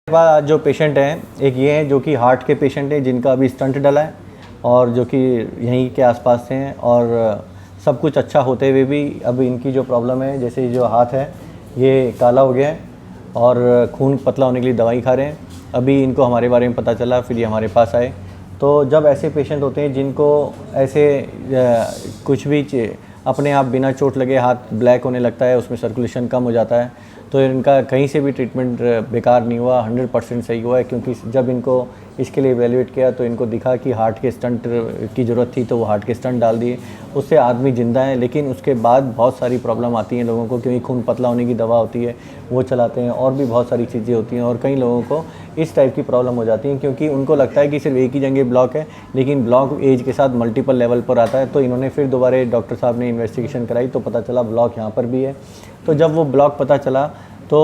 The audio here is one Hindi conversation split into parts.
पास आज जो पेशेंट हैं, एक ये हैं जो कि हार्ट के पेशेंट हैं जिनका अभी स्टंट डला है और जो कि यहीं के आसपास से हैं और सब कुछ अच्छा होते हुए भी अब इनकी जो प्रॉब्लम है, जैसे जो हाथ है ये काला हो गया है और खून पतला होने के लिए दवाई खा रहे हैं। अभी इनको हमारे बारे में पता चला, फिर ये हमारे पास आए। तो जब ऐसे पेशेंट होते हैं जिनको ऐसे कुछ भी अपने आप बिना चोट लगे हाथ ब्लैक होने लगता है, उसमें सर्कुलेशन कम हो जाता है, तो इनका कहीं से भी ट्रीटमेंट बेकार नहीं हुआ, 100% सही हुआ है। क्योंकि जब इनको इसके लिए एवेल्यूएट किया तो इनको दिखा कि हार्ट के स्टंट की ज़रूरत थी, तो वो हार्ट के स्टंट डाल दिए, उससे आदमी ज़िंदा है। लेकिन उसके बाद बहुत सारी प्रॉब्लम आती हैं लोगों को, क्योंकि खून पतला होने की दवा होती है वो चलाते हैं, और भी बहुत सारी चीज़ें होती हैं। और कई लोगों को इस टाइप की प्रॉब्लम हो जाती है क्योंकि उनको लगता है कि सिर्फ एक ही जगह ब्लॉक है, लेकिन ब्लॉक एज के साथ मल्टीपल लेवल पर आता है। तो इन्होंने फिर दोबारा डॉक्टर साहब ने इन्वेस्टिगेशन कराई तो पता चला ब्लॉक यहाँ पर भी है। तो जब वो ब्लॉक पता चला तो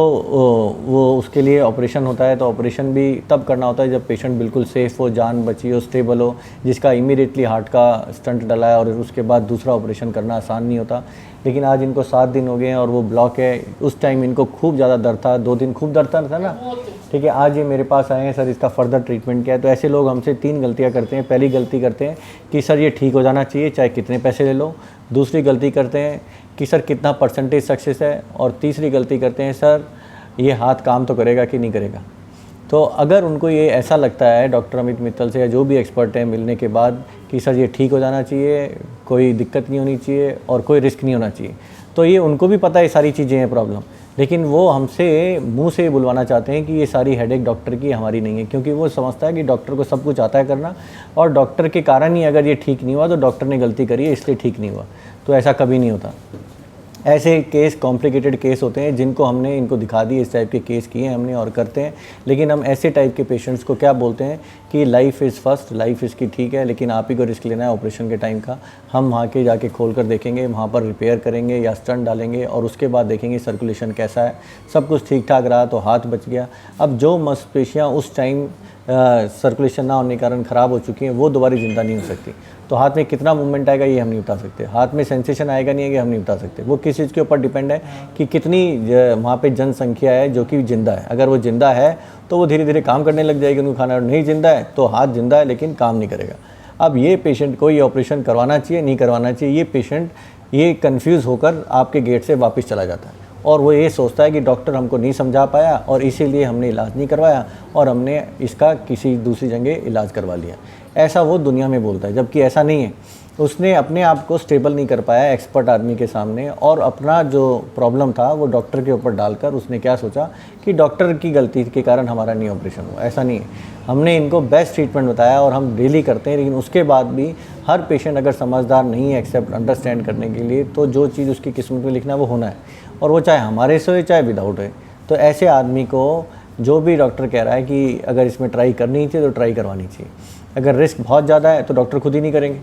वो उसके लिए ऑपरेशन होता है। तो ऑपरेशन भी तब करना होता है जब पेशेंट बिल्कुल सेफ़ हो, जान बची हो, स्टेबल हो, जिसका इमीडिएटली हार्ट का स्टंट डला है, और उसके बाद दूसरा ऑपरेशन करना आसान नहीं होता। लेकिन आज इनको 7 दिन हो गए हैं और वो ब्लॉक है। उस टाइम इनको खूब ज़्यादा दर्द था, 2 दिन खूब दर्द था ना, ठीक है। आज ये मेरे पास आए हैं, सर इसका फर्दर ट्रीटमेंट क्या है। तो ऐसे लोग हमसे 3 गलतियाँ करते हैं। पहली गलती करते हैं कि सर ये ठीक हो जाना चाहिए चाहे कितने पैसे ले लो। दूसरी गलती करते हैं कि सर कितना परसेंटेज सक्सेस है। और तीसरी गलती करते हैं सर ये हाथ काम तो करेगा कि नहीं करेगा। तो अगर उनको ये ऐसा लगता है डॉक्टर अमित मित्तल से या जो भी एक्सपर्ट है मिलने के बाद कि सर ये ठीक हो जाना चाहिए, कोई दिक्कत नहीं होनी चाहिए और कोई रिस्क नहीं होना चाहिए, तो ये उनको भी पता है ये सारी चीज़ें हैं प्रॉब्लम, लेकिन वो हमसे मुंह से बुलवाना चाहते हैं कि ये सारी हेडेक डॉक्टर की, हमारी नहीं है। क्योंकि वो समझता है कि डॉक्टर को सब कुछ आता है करना, और डॉक्टर के कारण ही अगर ये ठीक नहीं हुआ तो डॉक्टर ने गलती करी है इसलिए ठीक नहीं हुआ। तो ऐसा कभी नहीं होता। ऐसे केस कॉम्प्लिकेटेड केस होते हैं जिनको हमने इनको दिखा दिए, इस टाइप के केस किए हैं हमने और करते हैं। लेकिन हम ऐसे टाइप के पेशेंट्स को क्या बोलते हैं कि लाइफ इज़ फर्स्ट, लाइफ इसकी ठीक है, लेकिन आप ही को रिस्क लेना है ऑपरेशन के टाइम का। हम वहाँ के जाके खोल कर देखेंगे, वहाँ पर रिपेयर करेंगे या स्टंट डालेंगे, और उसके बाद देखेंगे सर्कुलेशन कैसा है। सब कुछ ठीक ठाक रहा तो हाथ बच गया। अब जो मांसपेशियाँ उस टाइम सर्कुलेशन ना होने के कारण ख़राब हो चुकी हैं वो दोबारा ज़िंदा नहीं हो सकती। तो हाथ में कितना मूवमेंट आएगा ये हम नहीं बता सकते, हाथ में सेंसेशन आएगा नहीं है ये हम नहीं बता सकते। वो किस चीज़ के ऊपर डिपेंड है कि कितनी वहाँ पे जनसंख्या है जो कि ज़िंदा है। अगर वो ज़िंदा है तो वो धीरे धीरे काम करने लग जाएगी, उनको खाना। नहीं ज़िंदा है तो हाथ ज़िंदा है लेकिन काम नहीं करेगा। अब ये पेशेंट को ये ऑपरेशन करवाना चाहिए नहीं करवाना चाहिए, ये पेशेंट ये कन्फ्यूज़ होकर आपके गेट से वापस चला जाता है और वो ये सोचता है कि डॉक्टर हमको नहीं समझा पाया और इसीलिए हमने इलाज नहीं करवाया और हमने इसका किसी दूसरी जगह इलाज करवा लिया। ऐसा वो दुनिया में बोलता है, जबकि ऐसा नहीं है। उसने अपने आप को स्टेबल नहीं कर पाया एक्सपर्ट आदमी के सामने, और अपना जो प्रॉब्लम था वो डॉक्टर के ऊपर डालकर उसने क्या सोचा कि डॉक्टर की गलती के कारण हमारा नहीं ऑपरेशन हुआ। ऐसा नहीं है। हमने इनको बेस्ट ट्रीटमेंट बताया और हम डेली करते हैं, लेकिन उसके बाद भी हर पेशेंट अगर समझदार नहीं है एक्सेप्ट अंडरस्टैंड करने के लिए, तो जो चीज़ उसकी किस्मत में लिखना है वो होना है, और वो चाहे हमारे से हो चाहे विदाउट है। तो ऐसे आदमी को जो भी डॉक्टर कह रहा है कि अगर इसमें ट्राई करनी चाहिए तो ट्राई करवानी चाहिए। अगर रिस्क बहुत ज़्यादा है तो डॉक्टर खुद ही नहीं करेंगे,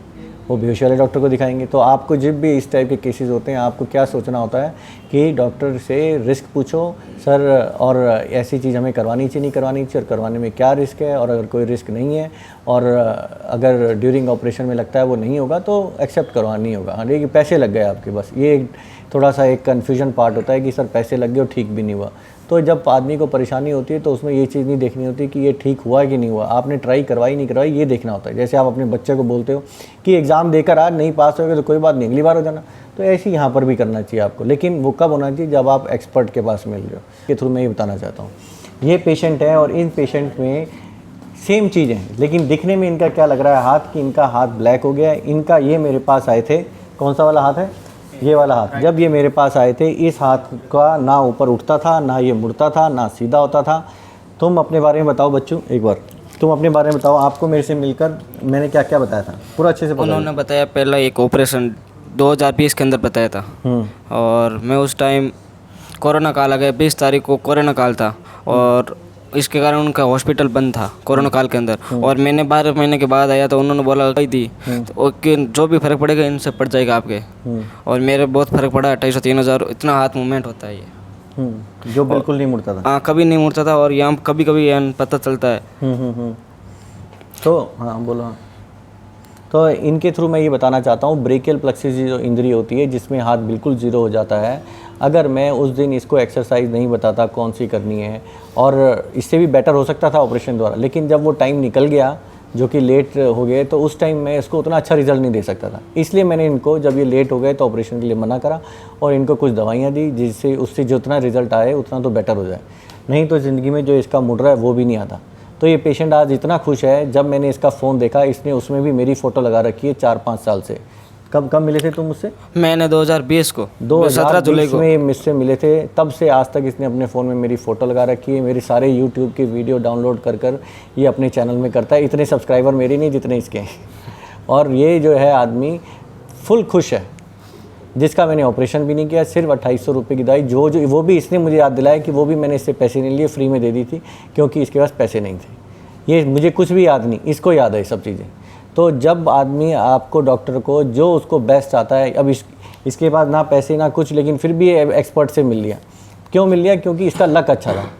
वो बेहोश वाले डॉक्टर को दिखाएंगे। तो आपको जब भी इस टाइप के केसेस होते हैं आपको क्या सोचना होता है कि डॉक्टर से रिस्क पूछो सर, और ऐसी चीज़ हमें करवानी चाहिए नहीं करवानी चाहिए, और करवाने में क्या रिस्क है, और अगर कोई रिस्क नहीं है और अगर ड्यूरिंग ऑपरेशन में लगता है वो नहीं होगा तो एक्सेप्ट करवानी होगा। हाँ, लेकिन पैसे लग गए आपके, बस ये थोड़ा सा एक कन्फ्यूजन पार्ट होता है कि सर पैसे लग गए और ठीक भी नहीं हुआ। तो जब आदमी को परेशानी होती है तो उसमें ये चीज़ नहीं देखनी होती कि ये ठीक हुआ कि नहीं हुआ, आपने ट्राई करवाई नहीं करवाई ये देखना होता है। जैसे आप अपने बच्चे को बोलते हो कि एग्ज़ाम देकर आज नहीं पास होगा तो कोई बात नहीं, अगली बार हो जाना, तो ऐसे ही यहाँ पर भी करना चाहिए आपको। लेकिन वो कब होना चाहिए, जब आप एक्सपर्ट के पास मिल रहे हो। के थ्रू मैं ये बताना चाहता हूँ, ये पेशेंट है और इन पेशेंट में सेम चीज़ है, लेकिन दिखने में इनका क्या लग रहा है हाथ की, इनका हाथ ब्लैक हो गया है। इनका ये मेरे पास आए थे, कौन सा वाला हाथ है, ये वाला हाथ। जब ये मेरे पास आए थे इस हाथ का ना ऊपर उठता था, ना ये मुड़ता था, ना सीधा होता था। तुम अपने बारे में बताओ बच्चों, एक बार तुम अपने बारे में बताओ, आपको मेरे से मिलकर मैंने क्या क्या बताया था पूरा अच्छे से बताओ। उन्होंने बताया पहला एक ऑपरेशन 2020 के अंदर बताया था, और मैं उस टाइम कोरोना काल आ गया, 20 तारीख को कोरोना काल था, और इसके कारण उनका हॉस्पिटल बंद था कोरोना काल के अंदर। और मैंने 12 महीने के बाद आया तो उन्होंने बोला गई थी तो कि जो भी फ़र्क पड़ेगा इनसे पड़ जाएगा आपके। और मेरे बहुत फ़र्क पड़ा, 2,500-3,000 इतना हाथ मूवमेंट होता है ये, जो बिल्कुल नहीं मुड़ता था। हाँ, कभी नहीं मुड़ता था, और यहाँ कभी कभी पता चलता है। तो हाँ बोलो। हाँ, तो इनके थ्रू मैं ये बताना चाहता हूँ, ब्रेकियल प्लेक्सिस जो इंजरी होती है जिसमें हाथ बिल्कुल ज़ीरो हो जाता है, अगर मैं उस दिन इसको एक्सरसाइज नहीं बताता कौन सी करनी है, और इससे भी बेटर हो सकता था ऑपरेशन द्वारा, लेकिन जब वो टाइम निकल गया जो कि लेट हो गए, तो उस टाइम मैं इसको उतना अच्छा रिजल्ट नहीं दे सकता था। इसलिए मैंने इनको जब ये लेट हो गए तो ऑपरेशन के लिए मना करा और इनको कुछ दवाइयाँ दी जिससे उससे जितना रिज़ल्ट आए उतना तो बेटर हो जाए, नहीं तो ज़िंदगी में जो इसका मुड़ रहा है वो भी नहीं आता। तो ये पेशेंट आज इतना खुश है, जब मैंने इसका फ़ोन देखा इसने उसमें भी मेरी फ़ोटो लगा रखी है 4-5 साल से। कब मिले थे तुम मुझसे? मैंने 2020 को 17 जुलाई 2020 को में मुझसे मिले थे, तब से आज तक इसने अपने फ़ोन में मेरी फ़ोटो लगा रखी है। मेरे सारे यूट्यूब के वीडियो डाउनलोड कर ये अपने चैनल में करता है। इतने सब्सक्राइबर मेरे नहीं जितने इसके हैं। और ये जो है आदमी फुल खुश है, जिसका मैंने ऑपरेशन भी नहीं किया, सिर्फ 2800 रुपये की दवाई जो वो भी इसने मुझे याद दिलाया कि वो भी मैंने इससे पैसे नहीं लिए, फ्री में दे दी थी क्योंकि इसके पास पैसे नहीं थे। ये मुझे कुछ भी याद नहीं, इसको याद है सब चीज़ें। तो जब आदमी आपको डॉक्टर को जो उसको बेस्ट आता है, अब इसके पास ना पैसे ना कुछ, लेकिन फिर भी एक्सपर्ट से मिल लिया। क्यों मिल लिया? क्योंकि इसका लक अच्छा था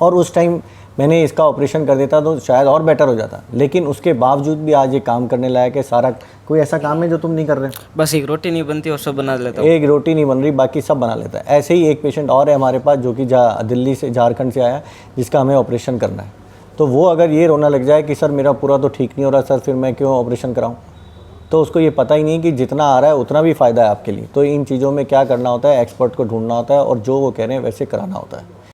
और उस टाइम मैंने इसका ऑपरेशन कर देता तो शायद और बेटर हो जाता, लेकिन उसके बावजूद भी आज ये काम करने लायक है। सारा कोई ऐसा काम है जो तुम नहीं कर रहे? बस एक रोटी नहीं बनती और सब बना लेता हूँ। एक रोटी नहीं बन रही, बाकी सब बना लेता है। ऐसे ही एक पेशेंट और है हमारे पास जो कि दिल्ली से, झारखंड से आया, जिसका हमें ऑपरेशन करना है। तो वो अगर ये रोना लग जाए कि सर मेरा पूरा तो ठीक नहीं हो रहा सर, फिर मैं क्यों ऑपरेशन कराऊं, तो उसको ये पता ही नहीं कि जितना आ रहा है उतना भी फ़ायदा है आपके लिए। तो इन चीज़ों में क्या करना होता है, एक्सपर्ट को ढूंढना होता है और जो वो कह रहे हैं वैसे कराना होता है।